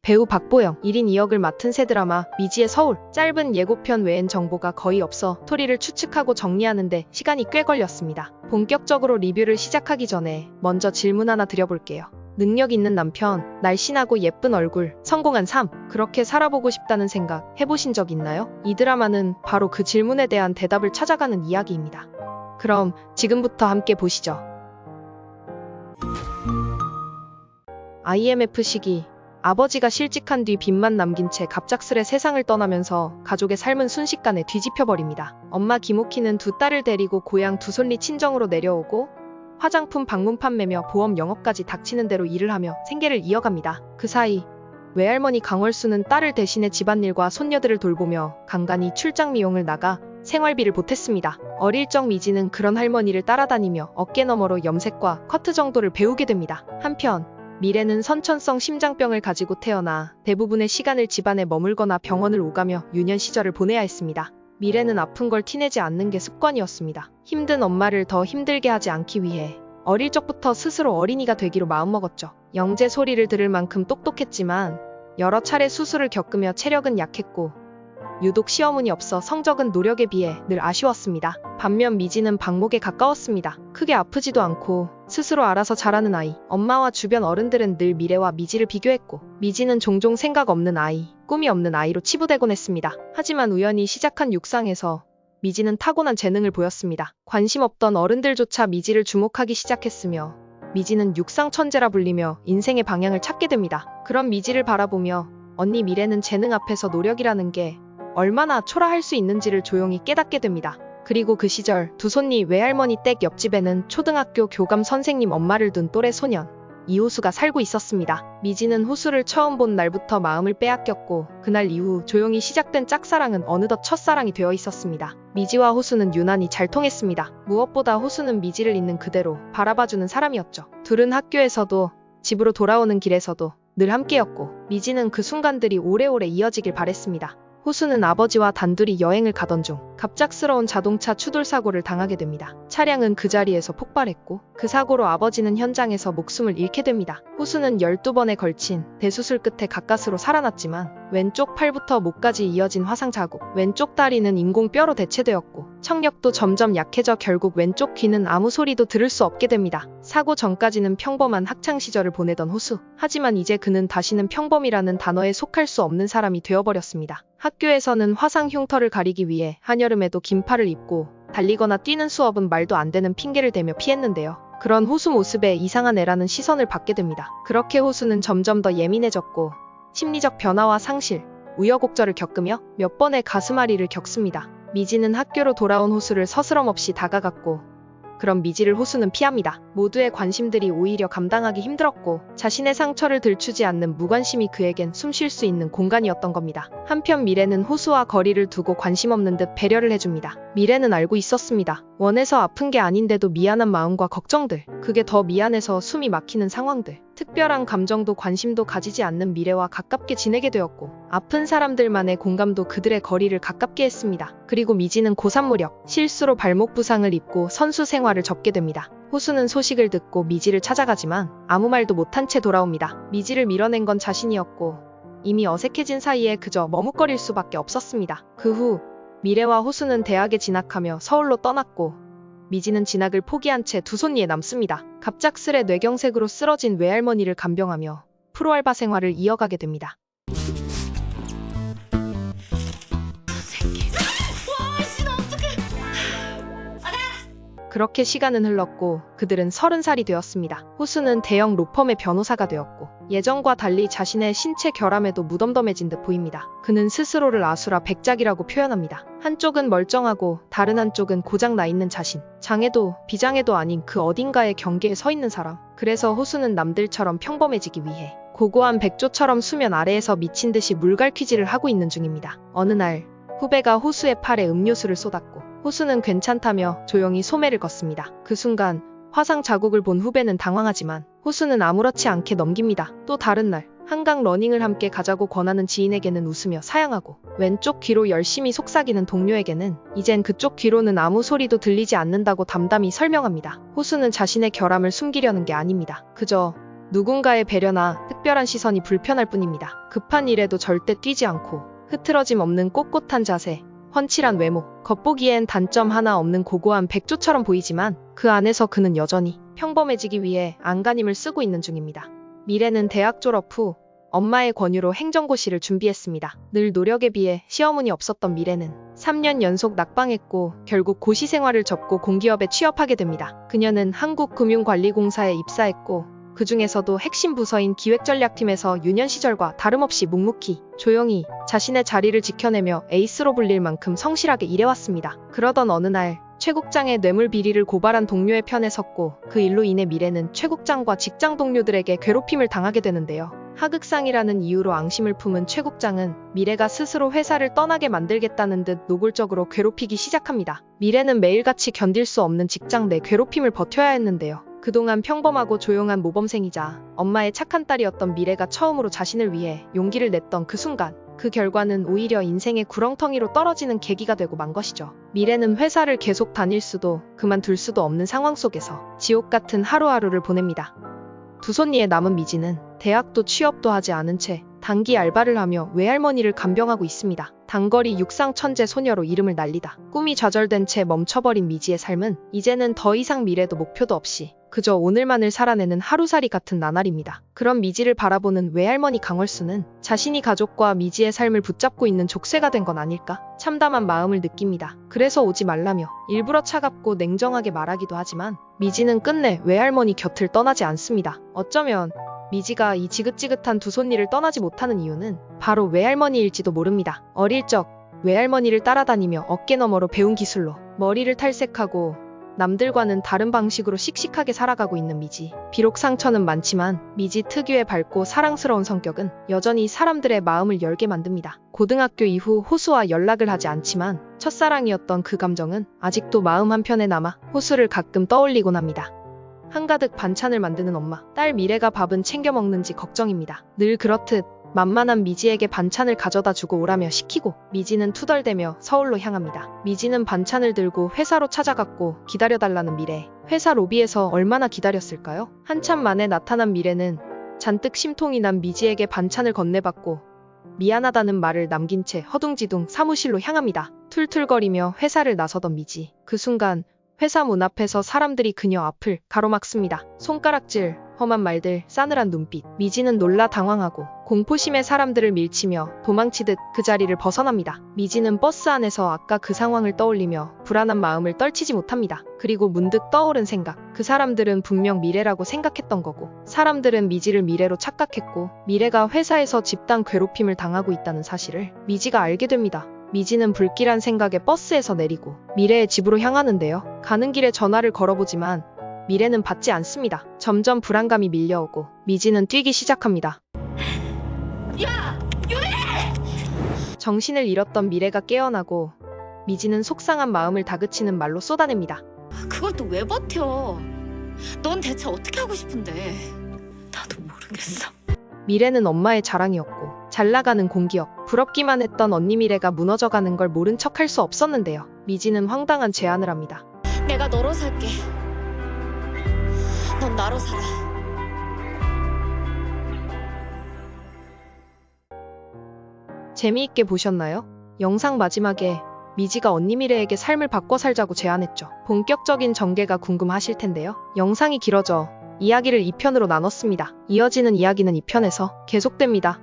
배우 박보영, 1인 2역을 맡은 새 드라마 미지의 서울. 짧은 예고편 외엔 정보가 거의 없어 스토리를 추측하고 정리하는데 시간이 꽤 걸렸습니다. 본격적으로 리뷰를 시작하기 전에 먼저 질문 하나 드려볼게요. 능력 있는 남편, 날씬하고 예쁜 얼굴, 성공한 삶, 그렇게 살아보고 싶다는 생각 해보신 적 있나요? 이 드라마는 바로 그 질문에 대한 대답을 찾아가는 이야기입니다. 그럼 지금부터 함께 보시죠. IMF 시기, 아버지가 실직한 뒤 빚만 남긴 채 갑작스레 세상을 떠나면서 가족의 삶은 순식간에 뒤집혀버립니다. 엄마 김옥희는 두 딸을 데리고 고향 두솔리 친정으로 내려오고 화장품 방문 판매며 보험 영업까지 닥치는 대로 일을 하며 생계를 이어갑니다. 그 사이 외할머니 강월수는 딸을 대신해 집안일과 손녀들을 돌보며 간간히 출장 미용을 나가 생활비를 보탰습니다. 어릴 적 미지는 그런 할머니를 따라다니며 어깨너머로 염색과 커트 정도를 배우게 됩니다. 한편 미래는 선천성 심장병을 가지고 태어나 대부분의 시간을 집안에 머물거나 병원을 오가며 유년 시절을 보내야 했습니다. 미래는 아픈 걸 티내지 않는 게 습관이었습니다. 힘든 엄마를 더 힘들게 하지 않기 위해 어릴 적부터 스스로 어린이가 되기로 마음먹었죠. 영재 소리를 들을 만큼 똑똑했지만 여러 차례 수술을 겪으며 체력은 약했고 유독 시어머니 없어 성적은 노력에 비해 늘 아쉬웠습니다. 반면 미지는 방목에 가까웠습니다. 크게 아프지도 않고 스스로 알아서 잘하는 아이. 엄마와 주변 어른들은 늘 미래와 미지를 비교했고 미지는 종종 생각 없는 아이, 꿈이 없는 아이로 치부되곤 했습니다. 하지만 우연히 시작한 육상에서 미지는 타고난 재능을 보였습니다. 관심 없던 어른들조차 미지를 주목하기 시작했으며 미지는 육상 천재라 불리며 인생의 방향을 찾게 됩니다. 그런 미지를 바라보며 언니 미래는 재능 앞에서 노력이라는 게 얼마나 초라할 수 있는지를 조용히 깨닫게 됩니다. 그리고 그 시절 두손니 외할머니 댁 옆집에는 초등학교 교감 선생님 엄마를 둔 또래 소년 이호수가 살고 있었습니다. 미지는 호수를 처음 본 날부터 마음을 빼앗겼고 그날 이후 조용히 시작된 짝사랑은 어느덧 첫사랑이 되어 있었습니다. 미지와 호수는 유난히 잘 통했습니다. 무엇보다 호수는 미지를 있는 그대로 바라봐주는 사람이었죠. 둘은 학교에서도 집으로 돌아오는 길에서도 늘 함께였고 미지는 그 순간들이 오래오래 이어지길 바랬습니다. 호수는 아버지와 단둘이 여행을 가던 중 갑작스러운 자동차 추돌 사고를 당하게 됩니다. 차량은 그 자리에서 폭발했고 그 사고로 아버지는 현장에서 목숨을 잃게 됩니다. 호수는 12번에 걸친 대수술 끝에 가까스로 살아났지만 왼쪽 팔부터 목까지 이어진 화상 자국, 왼쪽 다리는 인공뼈로 대체되었고 청력도 점점 약해져 결국 왼쪽 귀는 아무 소리도 들을 수 없게 됩니다. 사고 전까지는 평범한 학창시절을 보내던 호수. 하지만 이제 그는 다시는 평범이라는 단어에 속할 수 없는 사람이 되어버렸습니다. 학교에서는 화상 흉터를 가리기 위해 한여름에도 긴팔을 입고 달리거나 뛰는 수업은 말도 안 되는 핑계를 대며 피했는데요. 그런 호수 모습에 이상한 애라는 시선을 받게 됩니다. 그렇게 호수는 점점 더 예민해졌고 심리적 변화와 상실, 우여곡절을 겪으며 몇 번의 가슴앓이를 겪습니다. 미지는 학교로 돌아온 호수를 서스럼없이 다가갔고 그런 미지를 호수는 피합니다. 모두의 관심들이 오히려 감당하기 힘들었고 자신의 상처를 들추지 않는 무관심이 그에겐 숨 쉴 수 있는 공간이었던 겁니다. 한편 미래는 호수와 거리를 두고 관심 없는 듯 배려를 해줍니다. 미래는 알고 있었습니다. 원해서 아픈 게 아닌데도 미안한 마음과 걱정들, 그게 더 미안해서 숨이 막히는 상황들, 특별한 감정도 관심도 가지지 않는 미래와 가깝게 지내게 되었고 아픈 사람들만의 공감도 그들의 거리를 가깝게 했습니다. 그리고 미지는 고3 무렵 실수로 발목 부상을 입고 선수 생활을 접게 됩니다. 호수는 소식을 듣고 미지를 찾아가지만 아무 말도 못한 채 돌아옵니다. 미지를 밀어낸 건 자신이었고 이미 어색해진 사이에 그저 머뭇거릴 수밖에 없었습니다. 그 후 미래와 호수는 대학에 진학하며 서울로 떠났고 미지는 진학을 포기한 채 두손리에 남습니다. 갑작스레 뇌경색으로 쓰러진 외할머니를 간병하며 프로알바 생활을 이어가게 됩니다. 그렇게 시간은 흘렀고 그들은 30살이 되었습니다. 호수는 대형 로펌의 변호사가 되었고 예전과 달리 자신의 신체 결함에도 무덤덤해진 듯 보입니다. 그는 스스로를 아수라 백작이라고 표현합니다. 한쪽은 멀쩡하고 다른 한쪽은 고장 나 있는 자신. 장애도 비장애도 아닌 그 어딘가의 경계에 서 있는 사람. 그래서 호수는 남들처럼 평범해지기 위해 고고한 백조처럼 수면 아래에서 미친 듯이 물갈퀴질을 하고 있는 중입니다. 어느 날 후배가 호수의 팔에 음료수를 쏟았고 호수는 괜찮다며 조용히 소매를 걷습니다. 그 순간 화상 자국을 본 후배는 당황하지만 호수는 아무렇지 않게 넘깁니다. 또 다른 날 한강 러닝을 함께 가자고 권하는 지인에게는 웃으며 사양하고 왼쪽 귀로 열심히 속삭이는 동료에게는 이젠 그쪽 귀로는 아무 소리도 들리지 않는다고 담담히 설명합니다. 호수는 자신의 결함을 숨기려는 게 아닙니다. 그저 누군가의 배려나 특별한 시선이 불편할 뿐입니다. 급한 일에도 절대 뛰지 않고 흐트러짐 없는 꼿꼿한 자세, 훤칠한 외모, 겉보기엔 단점 하나 없는 고고한 백조처럼 보이지만 그 안에서 그는 여전히 평범해지기 위해 안간힘을 쓰고 있는 중입니다. 미래는 대학 졸업 후 엄마의 권유로 행정고시를 준비했습니다. 늘 노력에 비해 시험운이 없었던 미래는 3년 연속 낙방했고 결국 고시 생활을 접고 공기업에 취업하게 됩니다. 그녀는 한국금융관리공사에 입사했고 그 중에서도 핵심 부서인 기획전략팀에서 유년 시절과 다름없이 묵묵히 조용히 자신의 자리를 지켜내며 에이스로 불릴 만큼 성실하게 일해왔습니다. 그러던 어느 날 최 국장의 뇌물 비리를 고발한 동료의 편에 섰고 그 일로 인해 미래는 최 국장과 직장 동료들에게 괴롭힘을 당하게 되는데요. 하극상이라는 이유로 앙심을 품은 최 국장은 미래가 스스로 회사를 떠나게 만들겠다는 듯 노골적으로 괴롭히기 시작합니다. 미래는 매일같이 견딜 수 없는 직장 내 괴롭힘을 버텨야 했는데요. 그동안 평범하고 조용한 모범생이자 엄마의 착한 딸이었던 미래가 처음으로 자신을 위해 용기를 냈던 그 순간, 그 결과는 오히려 인생의 구렁텅이로 떨어지는 계기가 되고 만 것이죠. 미래는 회사를 계속 다닐 수도 그만둘 수도 없는 상황 속에서 지옥 같은 하루하루를 보냅니다. 두 손니에 남은 미지는 대학도 취업도 하지 않은 채 단기 알바를 하며 외할머니를 간병하고 있습니다. 단거리 육상 천재 소녀로 이름을 날리다 꿈이 좌절된 채 멈춰버린 미지의 삶은 이제는 더 이상 미래도 목표도 없이 그저 오늘만을 살아내는 하루살이 같은 나날입니다. 그런 미지를 바라보는 외할머니 강월수는 자신이 가족과 미지의 삶을 붙잡고 있는 족쇄가 된 건 아닐까 참담한 마음을 느낍니다. 그래서 오지 말라며 일부러 차갑고 냉정하게 말하기도 하지만 미지는 끝내 외할머니 곁을 떠나지 않습니다. 어쩌면 미지가 이 지긋지긋한 두 손니를 떠나지 못하는 이유는 바로 외할머니일지도 모릅니다. 어릴 적 외할머니를 따라다니며 어깨너머로 배운 기술로 머리를 탈색하고 남들과는 다른 방식으로 씩씩하게 살아가고 있는 미지. 비록 상처는 많지만 미지 특유의 밝고 사랑스러운 성격은 여전히 사람들의 마음을 열게 만듭니다. 고등학교 이후 호수와 연락을 하지 않지만 첫사랑이었던 그 감정은 아직도 마음 한편에 남아 호수를 가끔 떠올리곤 합니다. 한가득 반찬을 만드는 엄마, 딸 미래가 밥은 챙겨 먹는지 걱정입니다. 늘 그렇듯 만만한 미지에게 반찬을 가져다 주고 오라며 시키고 미지는 투덜대며 서울로 향합니다. 미지는 반찬을 들고 회사로 찾아갔고 기다려달라는 미래. 회사 로비에서 얼마나 기다렸을까요? 한참 만에 나타난 미래는 잔뜩 심통이 난 미지에게 반찬을 건네받고 미안하다는 말을 남긴 채 허둥지둥 사무실로 향합니다. 툴툴거리며 회사를 나서던 미지. 그 순간 회사 문 앞에서 사람들이 그녀 앞을 가로막습니다. 손가락질, 험한 말들, 싸늘한 눈빛. 미지는 놀라 당황하고 공포심에 사람들을 밀치며 도망치듯 그 자리를 벗어납니다. 미지는 버스 안에서 아까 그 상황을 떠올리며 불안한 마음을 떨치지 못합니다. 그리고 문득 떠오른 생각. 그 사람들은 분명 미래라고 생각했던 거고 사람들은 미지를 미래로 착각했고 미래가 회사에서 집단 괴롭힘을 당하고 있다는 사실을 미지가 알게 됩니다. 미지는 불길한 생각에 버스에서 내리고 미래의 집으로 향하는데요. 가는 길에 전화를 걸어보지만 미래는 받지 않습니다. 점점 불안감이 밀려오고 미지는 뛰기 시작합니다. 야! 유래! 정신을 잃었던 미래가 깨어나고 미지는 속상한 마음을 다그치는 말로 쏟아냅니다. 그걸 또 왜 버텨? 넌 대체 어떻게 하고 싶은데? 나도 모르겠어. 미래는 엄마의 자랑이었고 잘 나가는 공기업, 부럽기만 했던 언니 미래가 무너져가는 걸 모른 척 할 수 없었는데요. 미지는 황당한 제안을 합니다. 내가 너로 살게. 넌 나로 살아. 재미있게 보셨나요? 영상 마지막에 미지가 언니 미래에게 삶을 바꿔 살자고 제안했죠. 본격적인 전개가 궁금하실 텐데요. 영상이 길어져 이야기를 2편으로 나눴습니다. 이어지는 이야기는 2편에서 계속됩니다.